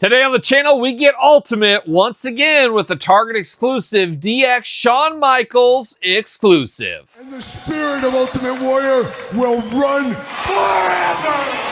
Today on the channel, we get Ultimate once again with the Target exclusive DX Shawn Michaels exclusive. And the spirit of Ultimate Warrior will run forever!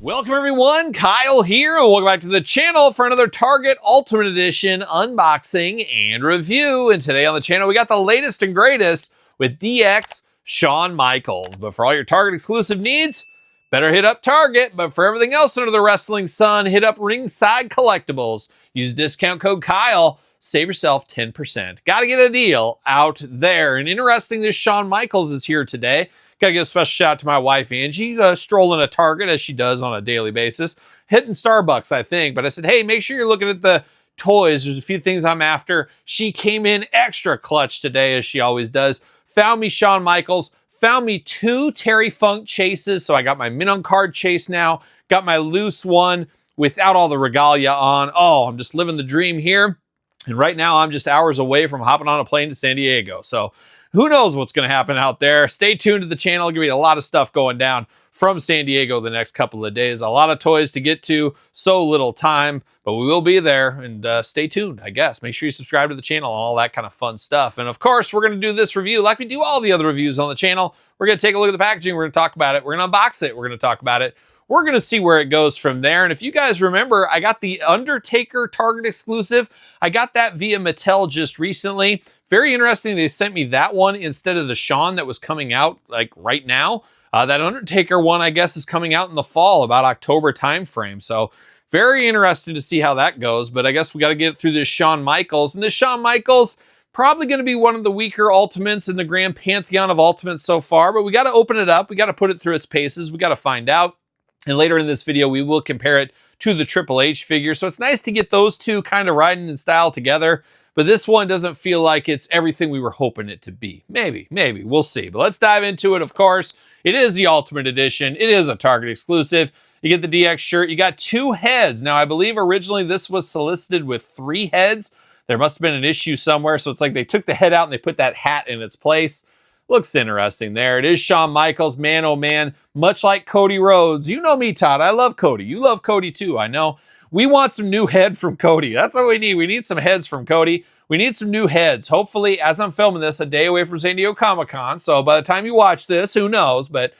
Welcome everyone, Kyle here, and welcome back to the channel for another Target Ultimate Edition unboxing and review. And today on the channel, we got the latest and greatest with DX Shawn Michaels. But for all your Target exclusive needs, better hit up Target. But for everything else under the wrestling sun, hit up Ringside Collectibles. Use discount code Kyle. Save yourself 10%. Got to get a deal out there. And interesting, this Shawn Michaels is here today. Got to give a special shout out to my wife, Angie, strolling a Target as she does on a daily basis. Hitting Starbucks, I think. But I said, hey, make sure you're looking at the toys. There's a few things I'm after. She came in extra clutch today, as she always does. Found me Shawn Michaels. Found me 2 Terry Funk chases. So I got my minimum card chase now. Got my loose one without all the regalia on. Oh, I'm just living the dream here. And right now, I'm just hours away from hopping on a plane to San Diego. So who knows what's going to happen out there. Stay tuned to the channel. I'll give you a lot of stuff going down from San Diego the next couple of days. A lot of toys to get to, so little time, but we will be there. And stay tuned, I guess. Make sure you subscribe to the channel and all that kind of fun stuff. And of course, we're going to do this review like we do all the other reviews on the channel. We're going to take a look at the packaging. We're going to talk about it. We're going to unbox it. We're going to talk about it. We're going to see where it goes from there. And if you guys remember, I got the Undertaker Target exclusive. I got that via Mattel just recently. Very interesting. They sent me that one instead of the Shawn that was coming out like right now. That Undertaker one, I guess, is coming out in the fall, about October timeframe. So very interesting to see how that goes. But I guess we got to get through this Shawn Michaels. And this Shawn Michaels, probably going to be one of the weaker Ultimates in the grand pantheon of Ultimates so far. But we got to open it up. We got to put it through its paces. We got to find out. And later in this video, we will compare it to the Triple H figure. So it's nice to get those two kind of riding in style together. But this one doesn't feel like it's everything we were hoping it to be. Maybe. We'll see. But let's dive into it, of course. It is the Ultimate Edition. It is a Target exclusive. You get the DX shirt. You got 2 heads. Now, I believe originally this was solicited with 3 heads. There must have been an issue somewhere. So it's like they took the head out and they put that hat in its place. Looks interesting there. It is Shawn Michaels, man, oh man, much like Cody Rhodes. You know me, Todd. I love Cody. You love Cody too, I know. We want some new head from Cody. That's what we need. We need some heads from Cody. We need some new heads. Hopefully, as I'm filming this, a day away from San Diego Comic-Con. So by the time you watch this, who knows? But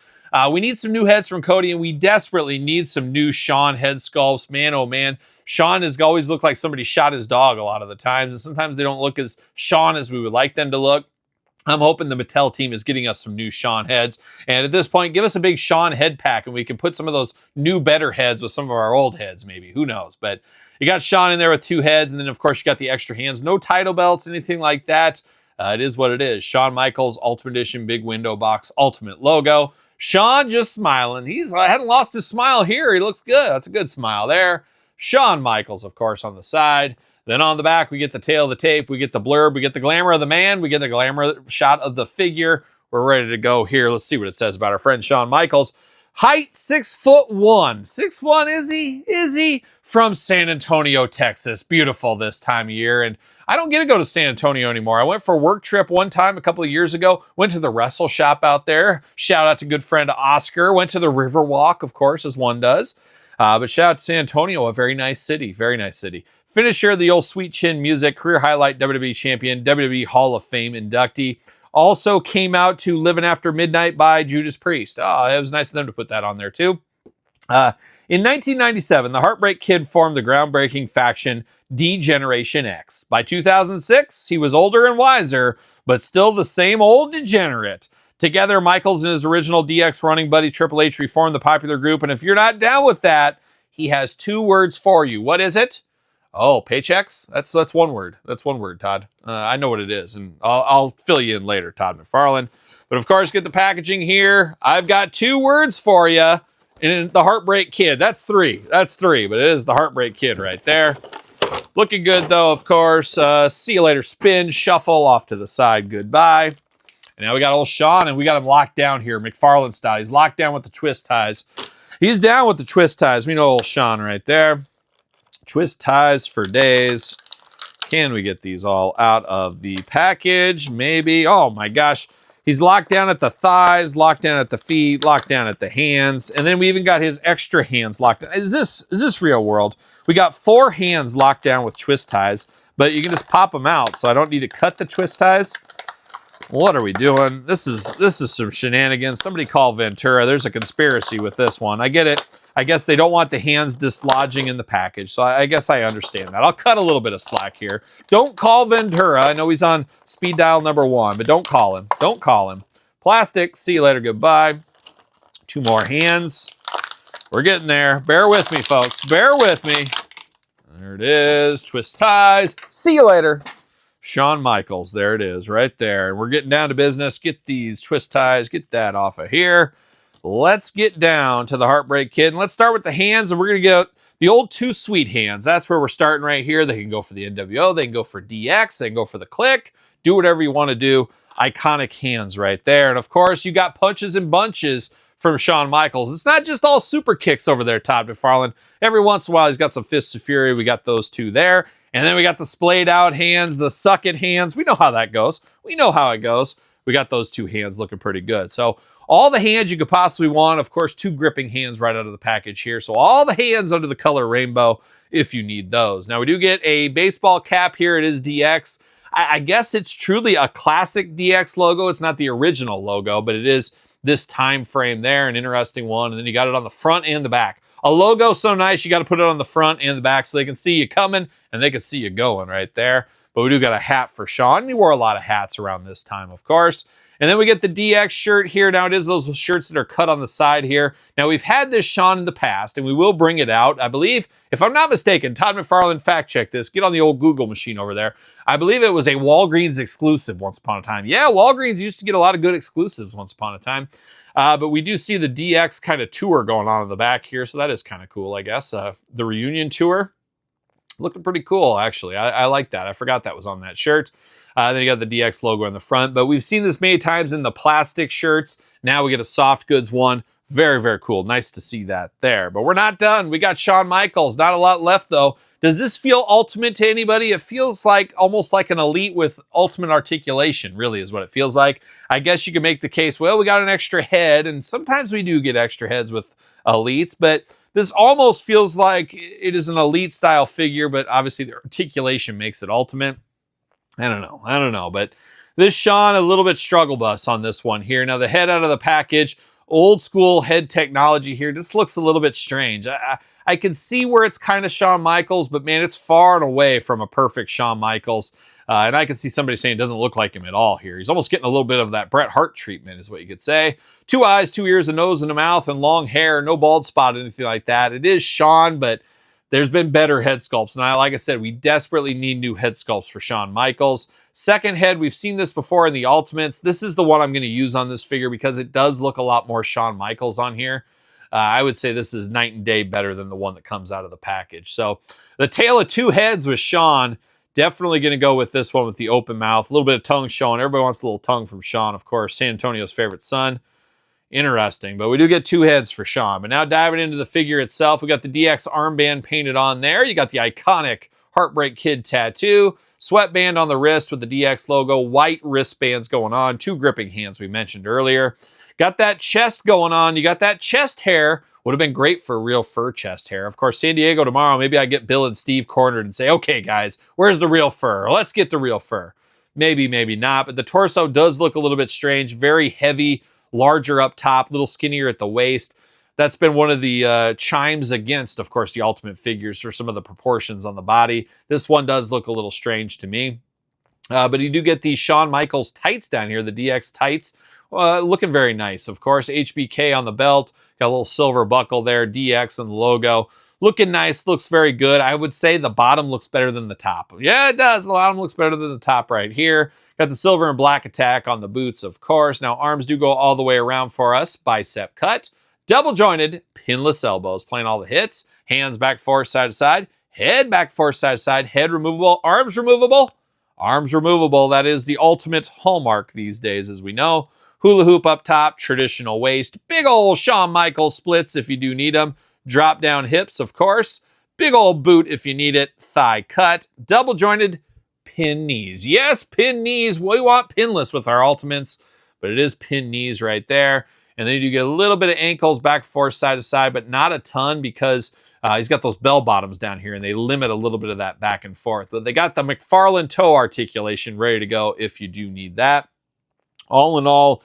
we need some new heads from Cody, and we desperately need some new Shawn head sculpts. Man, oh man. Shawn has always looked like somebody shot his dog a lot of the times, and sometimes they don't look as Shawn as we would like them to look. I'm hoping the Mattel team is getting us some new Shawn heads. And at this point, give us a big Shawn head pack and we can put some of those new, better heads with some of our old heads, maybe. Who knows? But you got Shawn in there with 2 heads. And then, of course, you got the extra hands. No title belts, anything like that. It is what it is. Shawn Michaels, Ultimate Edition, big window box, Ultimate logo. Shawn just smiling. He's hadn't lost his smile here. He looks good. That's a good smile there. Shawn Michaels, of course, on the side. Then on the back, we get the tail of the tape, we get the blurb, we get the glamour of the man, we get the glamour shot of the figure. We're ready to go here. Let's see what it says about our friend Shawn Michaels. Height, 6'1". 6'1", is he? Is he? From San Antonio, Texas. Beautiful this time of year. And I don't get to go to San Antonio anymore. I went for a work trip one time a couple of years ago. Went to the Wrestle Shop out there. Shout out to good friend Oscar. Went to the Riverwalk, of course, as one does. But shout out to San Antonio, a very nice city. Very nice city. Finisher, the old Sweet Chin Music, career highlight, WWE champion, WWE Hall of Fame inductee. Also came out to Living After Midnight by Judas Priest. Oh, it was nice of them to put that on there too. In 1997, the Heartbreak Kid formed the groundbreaking faction D-Generation X. By 2006, he was older and wiser, but still the same old degenerate. Together, Michaels and his original DX running buddy Triple H reformed the popular group, and if you're not down with that, he has 2 words for you. What is it? Oh, paychecks? That's one word. That's one word, Todd. I know what it is, and I'll fill you in later, Todd McFarlane. But of course, get the packaging here. I've got 2 words for you. And the Heartbreak Kid. That's 3. That's 3, but it is the Heartbreak Kid right there. Looking good, though, of course. See you later. Spin, shuffle, off to the side. Goodbye. And now we got old Shawn, and we got him locked down here, McFarlane style. He's locked down with the twist ties. He's down with the twist ties. We know old Shawn right there. Twist ties for days. Can we get these all out of the package? Maybe. Oh, my gosh. He's locked down at the thighs, locked down at the feet, locked down at the hands, and then we even got his extra hands locked down. Is this real world? We got 4 hands locked down with twist ties, but you can just pop them out, so I don't need to cut the twist ties. What are we doing? This is some shenanigans. Somebody call Ventura. There's a conspiracy with this one. I get it. I guess they don't want the hands dislodging in the package, so I guess I understand that. I'll cut a little bit of slack here. Don't call Ventura. I know he's on speed dial number 1, but don't call him. Don't call him. Plastic. See you later. Goodbye. 2 more hands. We're getting there. Bear with me, folks. Bear with me. There it is. Twist ties. See you later. Shawn Michaels. There it is, right there. And we're getting down to business. Get these twist ties. Get that off of here. Let's get down to the Heartbreak Kid. And let's start with the hands, and we're going to get the old 2 sweet hands. That's where we're starting right here. They can go for the NWO. They can go for DX. They can go for the Click. Do whatever you want to do. Iconic hands right there. And, of course, you got punches and bunches from Shawn Michaels. It's not just all super kicks over there, Todd McFarlane. Every once in a while, he's got some Fists of Fury. We got those 2 there. And then we got the splayed out hands, the suck it hands. We know how that goes. We know how it goes. We got those 2 hands looking pretty good. So all the hands you could possibly want. Of course, 2 gripping hands right out of the package here. So all the hands under the color rainbow if you need those. Now we do get a baseball cap here. It is DX. I guess it's truly a classic DX logo. It's not the original logo, but it is this time frame there, an interesting one. And then you got it on the front and the back. A logo so nice, you got to put it on the front and the back so they can see you coming and they can see you going right there. But we do got a hat for Shawn. He wore a lot of hats around this time, of course. And then we get the DX shirt here. Now it is those shirts that are cut on the side here. Now we've had this Shawn in the past, and we will bring it out. I believe, if I'm not mistaken, Todd McFarlane fact check this. Get on the old Google machine over there. I believe it was a Walgreens exclusive once upon a time. Yeah, Walgreens used to get a lot of good exclusives once upon a time. But we do see the DX kind of tour going on in the back here, so that is kind of cool, I guess. The reunion tour. Looking pretty cool, actually. I like that. I forgot that was on that shirt. Then you got the DX logo on the front. But we've seen this many times in the plastic shirts. Now we get a soft goods one. Very, very cool. Nice to see that there. But we're not done. We got Shawn Michaels. Not a lot left, though. Does this feel ultimate to anybody? It feels like almost like an elite with ultimate articulation, really, is what it feels like. I guess you could make the case, well, we got an extra head, and sometimes we do get extra heads with elites, but this almost feels like it is an elite style figure, but obviously the articulation makes it ultimate. I don't know, but this Shawn, a little bit struggle bus on this one here. Now the head out of the package, old school head technology here, just looks a little bit strange. I can see where it's kind of Shawn Michaels, but man, it's far and away from a perfect Shawn Michaels. And I can see somebody saying it doesn't look like him at all here. He's almost getting a little bit of that Bret Hart treatment is what you could say. 2 eyes, 2 ears, a nose, and a mouth, and long hair. No bald spot, anything like that. It is Shawn, but there's been better head sculpts. And like I said, we desperately need new head sculpts for Shawn Michaels. Second head, we've seen this before in the Ultimates. This is the one I'm going to use on this figure because it does look a lot more Shawn Michaels on here. I would say this is night and day better than the one that comes out of the package. So the tale of 2 heads with Shawn. Definitely going to go with this one with the open mouth. A little bit of tongue showing. Everybody wants a little tongue from Shawn, of course. San Antonio's favorite son. Interesting. But we do get 2 heads for Shawn. But now diving into the figure itself, we got the DX armband painted on there. You got the iconic Heartbreak Kid tattoo. Sweatband on the wrist with the DX logo. White wristbands going on. 2 gripping hands we mentioned earlier. Got that chest going on. You got that chest hair. Would have been great for real fur chest hair. Of course, San Diego tomorrow, maybe I get Bill and Steve cornered and say, okay, guys, where's the real fur? Let's get the real fur. Maybe, maybe not. But the torso does look a little bit strange. Very heavy, larger up top, a little skinnier at the waist. That's been one of the chimes against, of course, the Ultimate figures for some of the proportions on the body. This one does look a little strange to me. But you do get the Shawn Michaels tights down here, the DX tights. Looking very nice, of course. HBK on the belt. Got a little silver buckle there. DX and the logo. Looking nice. Looks very good. I would say the bottom looks better than the top. Yeah, it does. The bottom looks better than the top right here. Got the silver and black attack on the boots, of course. Now, arms do go all the way around for us. Bicep cut. Double jointed. Pinless elbows. Playing all the hits. Hands back forth, side to side. head back forth side to side, head removable, arms removable, arms removable. That is the ultimate hallmark these days, as we know. Hula hoop up top, traditional waist, big old Shawn Michaels splits if you do need them, drop down hips, of course, big old boot if you need it, thigh cut, double jointed, pin knees. Yes, pin knees. We want pinless with our ultimates, but it is pin knees right there. And then you do get a little bit of ankles back, forth, side to side, but not a ton because he's got those bell bottoms down here and they limit a little bit of that back and forth. But they got the McFarlane toe articulation ready to go if you do need that. All in all,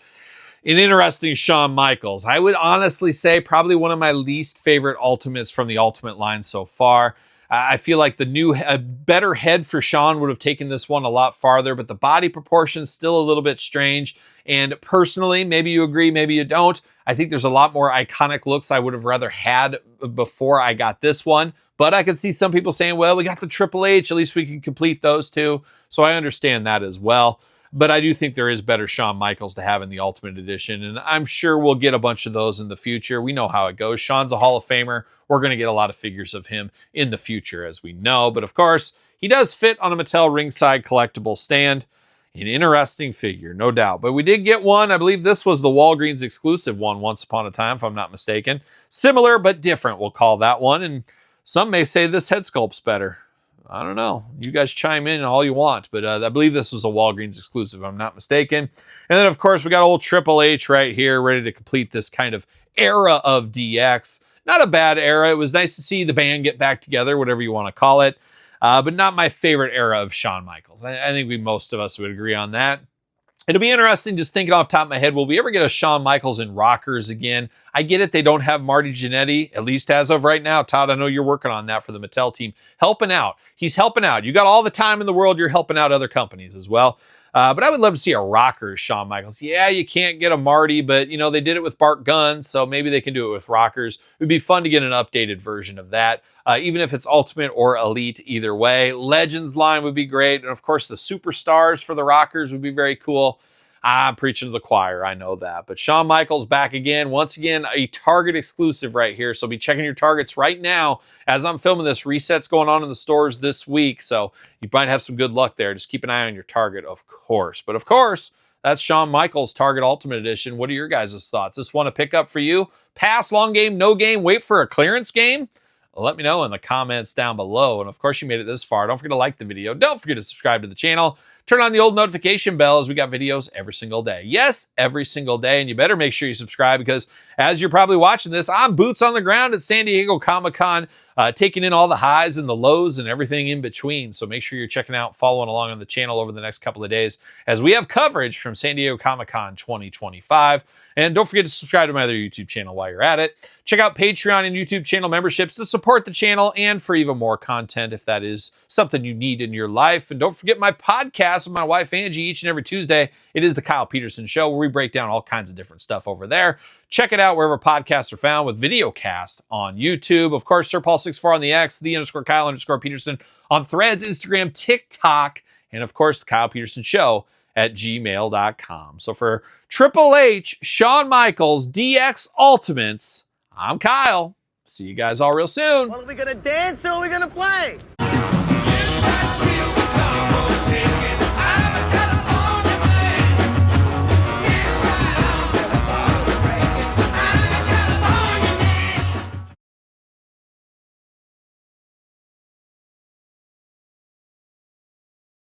an interesting Shawn Michaels. I would honestly say probably one of my least favorite Ultimates from the Ultimate line so far. I feel like a better head for Shawn would have taken this one a lot farther, but the body proportion's still a little bit strange. And personally, maybe you agree, maybe you don't, I think there's a lot more iconic looks I would have rather had before I got this one. But I could see some people saying, well, we got the Triple H, at least we can complete those two. So I understand that as well. But I do think there is better Shawn Michaels to have in the Ultimate Edition, and I'm sure we'll get a bunch of those in the future. We know how it goes. Shawn's a Hall of Famer. We're going to get a lot of figures of him in the future, as we know. But of course, he does fit on a Mattel ringside collectible stand. An interesting figure, no doubt. But we did get one. I believe this was the Walgreens exclusive one once upon a time, if I'm not mistaken. Similar but different, we'll call that one. And some may say this head sculpt's better. I don't know. You guys chime in all you want, but I believe this was a Walgreens exclusive, if I'm not mistaken. And then, of course, we got old Triple H right here, ready to complete this kind of era of DX. Not a bad era. It was nice to see the band get back together, whatever you want to call it, but not my favorite era of Shawn Michaels. I think most of us would agree on that. It'll be interesting just thinking off the top of my head, will we ever get a Shawn Michaels in rockers again? I get it, they don't have Marty Jannetty, at least as of right now. Todd, I know you're working on that for the Mattel team. Helping out. He's helping out. You got all the time in the world, you're helping out other companies as well. But I would love to see a rocker Shawn Michaels. Yeah, you can't get a Marty, but you know, they did it with Bart Gunn, so maybe they can do it with rockers. It would be fun to get an updated version of that, even if it's Ultimate or Elite, either way. Legends line would be great. And of course, the Superstars for the rockers would be very cool. I'm preaching to the choir, I know that. But Shawn Michaels back again. Once again, a Target exclusive right here. So be checking your Targets right now. As I'm filming this, resets going on in the stores this week. So you might have some good luck there. Just keep an eye on your Target, of course. But of course, that's Shawn Michaels Target Ultimate Edition. What are your guys' thoughts? This one a pickup for you? Pass, long game, no game, wait for a clearance game? Let me know in the comments down below. And of course, you made it this far. Don't forget to like the video. Don't forget to subscribe to the channel. Turn on the old notification bell as we got videos every single day. Yes, every single day. And you better make sure you subscribe because as you're probably watching this, I'm boots on the ground at San Diego Comic-Con, taking in all the highs and the lows and everything in between. So make sure you're checking out, following along on the channel over the next couple of days as we have coverage from San Diego Comic-Con 2025. And don't forget to subscribe to my other YouTube channel while you're at it. Check out Patreon and YouTube channel memberships to support the channel and for even more content if that is something you need in your life. And don't forget my podcast with my wife Angie each and every Tuesday. It is The Kyle Peterson Show, where we break down all kinds of different stuff over there. Check it out wherever podcasts are found with videocast on YouTube. Of course, SirPaul64 on the X, _Kyle_Peterson on Threads, Instagram, TikTok, and of course, The Kyle Peterson Show at gmail.com. So for Triple H, Shawn Michaels, DX Ultimates, I'm Kyle. See you guys all real soon. Well, are we going to dance or are we going to play?